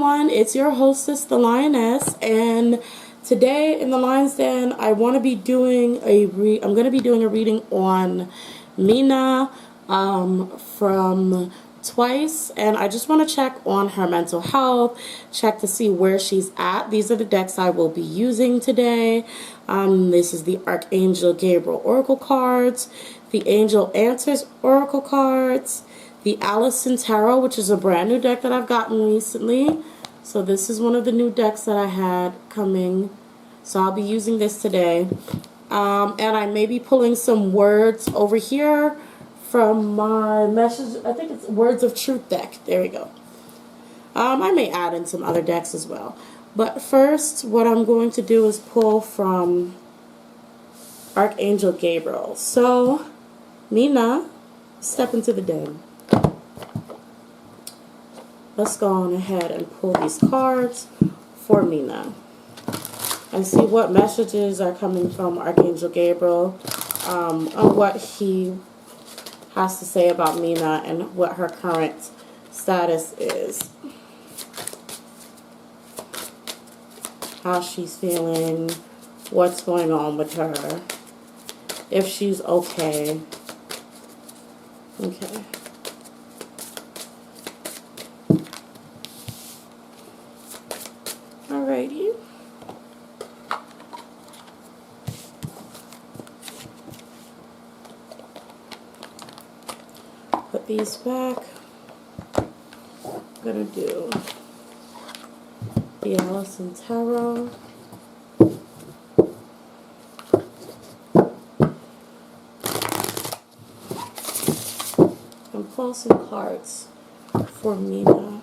everyone, it's your hostess, the Lioness, and today in the Lion's Den, I want to be doing I'm going to be doing a reading on Mina from Twice, and I just want to check on her mental health, check to see where she's at. These are the decks I will be using today. This is the Archangel Gabriel Oracle cards, the Angel Answers Oracle cards, the Allison Tarot, which is a brand new deck that I've gotten recently. So this is one of the new decks that I had coming. So I'll be using this today. And I may be pulling some words over here from my message. I think it's Words of Truth deck. There we go. I may add in some other decks as well. But first, what I'm going to do is pull from Archangel Gabriel. So, Mina, step into the den. Let's go on ahead and pull these cards for Mina and see what messages are coming from Archangel Gabriel on what he has to say about Mina and what her current status is. How she's feeling, what's going on with her, if she's okay. Okay. Alrighty. Put these back. I'm gonna do the Allison Tarot. And pull some cards for Mina.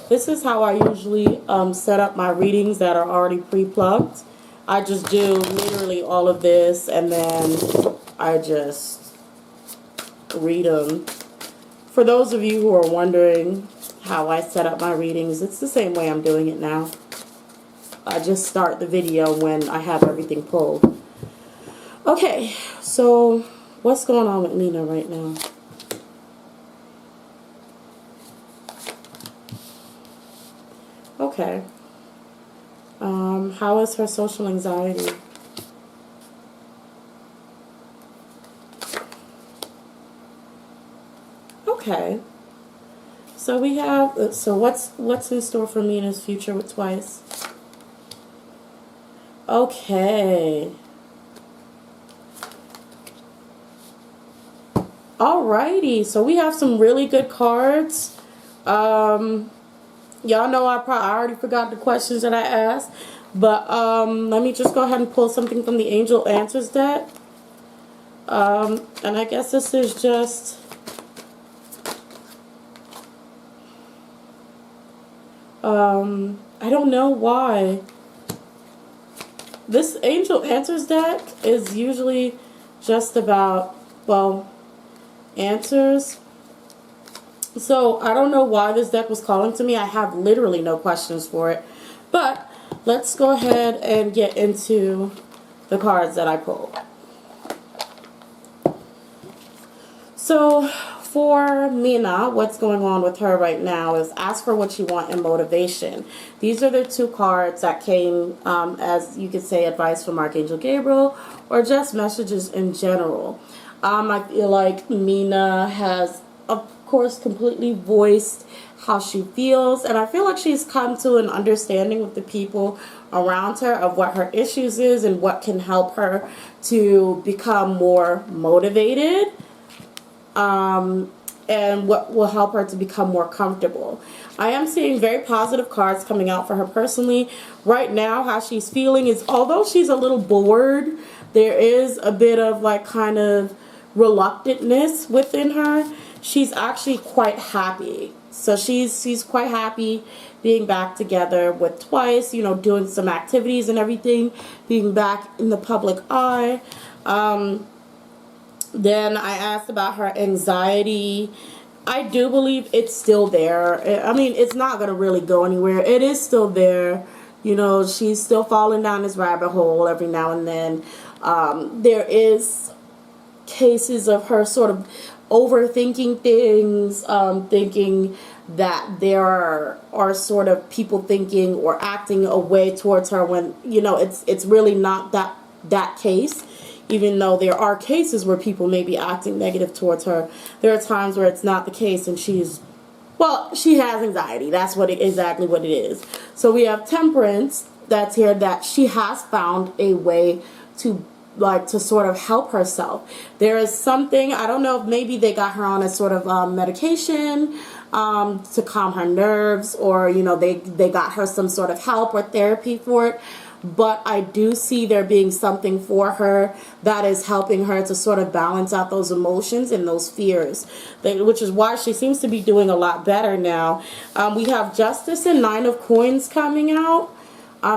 This is how I usually set up my readings that are already pre-plugged. I just do literally all of this and then I just read them. For those of you who are wondering how I set up my readings, it's the same way I'm doing it now. I just start the video when I have everything pulled. Okay, so what's going on with Mina right now? Okay. How is her social anxiety? Okay. So we have, so what's in store for Mina's future with Twice? Okay. Alrighty. So we have some really good cards. Y'all know I already forgot the questions that I asked. But let me just go ahead and pull something from the Angel Answers deck. And I guess this is just I don't know why. This Angel Answers deck is usually just about, well, answers. So I don't know why this deck was calling to me. I have literally no questions for it. But let's go ahead and get into the cards that I pulled. So for Mina, what's going on with her right now is ask for what you want and motivation. These are the two cards that came as you could say advice from Archangel Gabriel or just messages in general. I feel like Mina has, of course, completely voiced how she feels, and I feel like she's come to an understanding with the people around her of what her issues is and what can help her to become more motivated, and what will help her to become more comfortable. I am seeing very positive cards coming out for her personally. Right now, how she's feeling is, although she's a little bored, there is a bit of like kind of reluctantness within her. She's actually quite happy. So she's quite happy being back together with Twice, you know, doing some activities and everything, being back in the public eye. Then I asked about her anxiety. I do believe it's still there. I mean, it's not going to really go anywhere. It is still there. You know, she's still falling down this rabbit hole every now and then. There is cases of her sort of overthinking things, thinking that there are sort of people thinking or acting a way towards her when, you know, it's really not that case. Even though there are cases where people may be acting negative towards her, there are times where it's not the case, and well, she has anxiety. That's exactly what it is. So we have Temperance that's here, that she has found a way to sort of help herself. There is something, I don't know if maybe they got her on a sort of medication to calm her nerves, or, you know, they got her some sort of help or therapy for it. But I do see there being something for her that is helping her to sort of balance out those emotions and those fears, which is why she seems to be doing a lot better now. We have Justice and Nine of Coins coming out.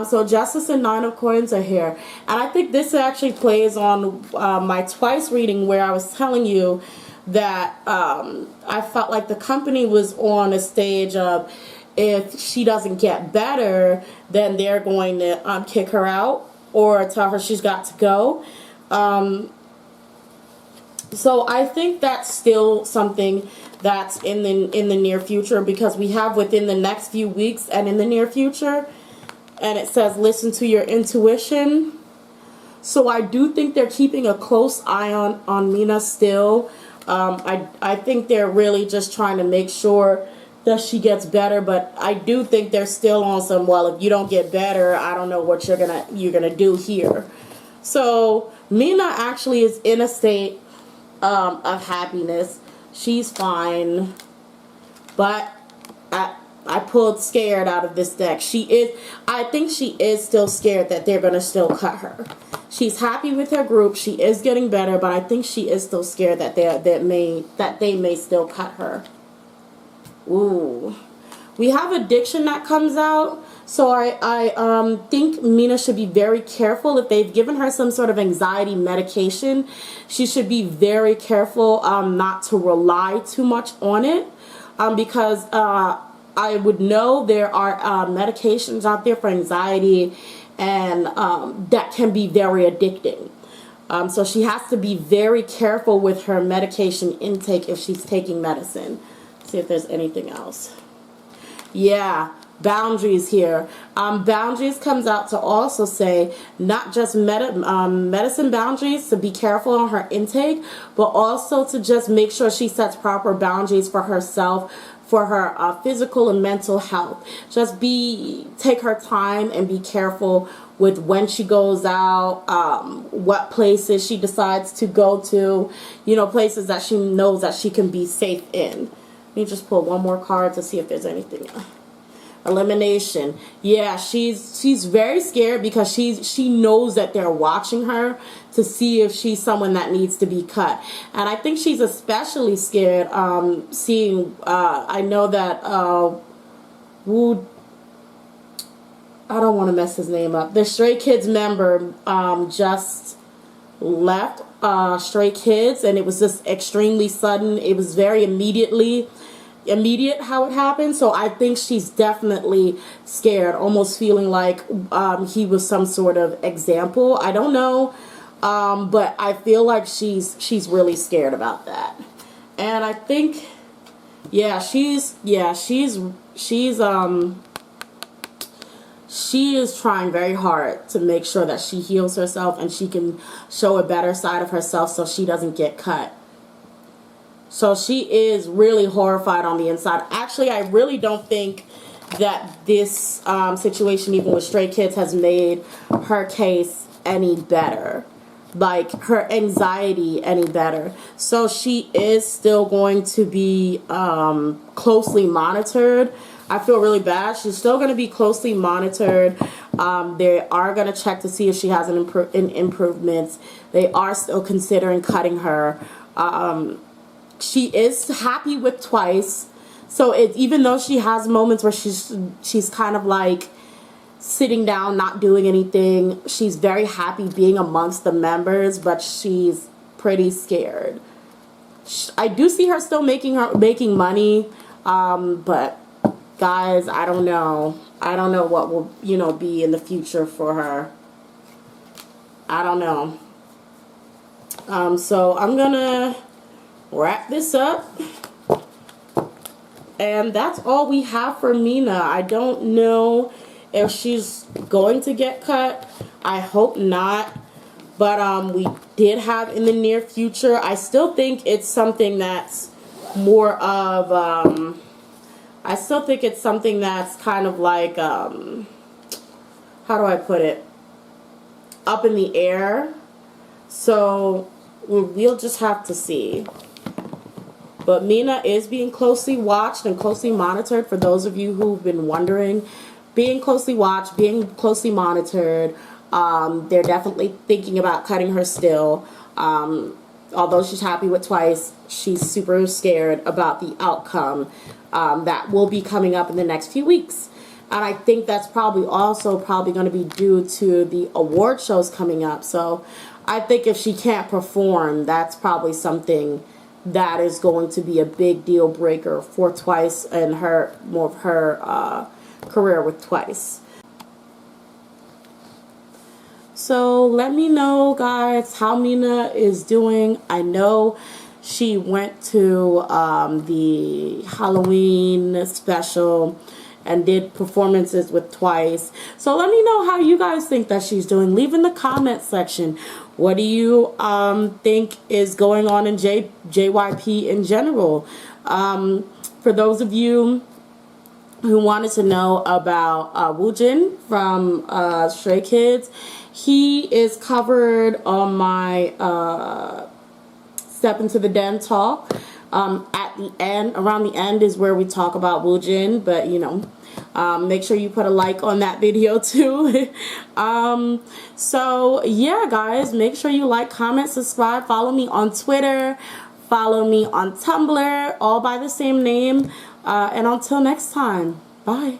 So Justice and Nine of Coins are here. And I think this actually plays on my twice reading, where I was telling you that I felt like the company was on a stage of, if she doesn't get better, then they're going to kick her out or tell her she's got to go. So I think that's still something that's in the near future, because we have within the next few weeks and in the near future, and it says listen to your intuition. So I do think they're keeping a close eye on Mina still. I think they're really just trying to make sure that she gets better, but I do think they're still on some, well, if you don't get better, I don't know what you're gonna do here. So Mina actually is in a state of happiness. She's fine, but I pulled scared out of this deck. I think she is still scared that they're gonna still cut her. She's happy with her group. She is getting better, but I think she is still scared that they may still cut her. Ooh, we have addiction that comes out. So I think Mina should be very careful. If they've given her some sort of anxiety medication, she should be very careful not to rely too much on it, because I would know there are medications out there for anxiety, and that can be very addicting. So she has to be very careful with her medication intake if she's taking medicine. See if there's anything else. Yeah, boundaries here. Boundaries comes out to also say not just medicine boundaries, to be careful on her intake, but also to just make sure she sets proper boundaries for herself, for her physical and mental health. Just take her time and be careful with when she goes out, what places she decides to go to, you know, places that she knows that she can be safe in. Let me just pull one more card to see if there's anything else. Elimination. Yeah, she's very scared because she knows that they're watching her to see if she's someone that needs to be cut. And I think she's especially scared seeing I know that Woo, I don't want to mess his name up. The Stray Kids member just left Stray Kids, and it was just extremely sudden. It was very immediate how it happened. So I think she's definitely scared, almost feeling like he was some sort of example. I don't know, but I feel like she's really scared about that. And I think, yeah, she is trying very hard to make sure that she heals herself and she can show a better side of herself so she doesn't get cut. So she is really horrified on the inside. Actually, I really don't think that this situation, even with Stray Kids, has made her case any better. Like, her anxiety any better. So she is still going to be closely monitored. I feel really bad. She's still going to be closely monitored. They are going to check to see if she has an improvements. They are still considering cutting her. She is happy with Twice. So even though she has moments where she's kind of like sitting down, not doing anything, she's very happy being amongst the members, but she's pretty scared. I do see her still making money, but guys, I don't know. I don't know what will, be in the future for her. I don't know. So I'm gonna wrap this up. And that's all we have for Mina. I don't know if she's going to get cut. I hope not. But we did have in the near future. I still think it's something that's more of, I still think it's something that's kind of like, how do I put it? Up in the air. So we'll just have to see. But Mina is being closely watched and closely monitored. For those of you who've been wondering, being closely watched, being closely monitored. They're definitely thinking about cutting her still. Although she's happy with Twice, she's super scared about the outcome that will be coming up in the next few weeks. And I think that's probably going to be due to the award shows coming up. So I think if she can't perform, that's probably something that is going to be a big deal breaker for Twice and her career with Twice. So let me know, guys, how Mina is doing. I know she went to the Halloween special and did performances with Twice. So let me know how you guys think that she's doing. Leave in the comment section. What do you think is going on in JYP in general? For those of you who wanted to know about Woojin from Stray Kids, he is covered on my Step Into the Den talk. At the end, around the end is where we talk about Woojin, but you know, make sure you put a like on that video too. So yeah, guys, make sure you like, comment, subscribe, follow me on Twitter, follow me on Tumblr, all by the same name. And until next time, bye.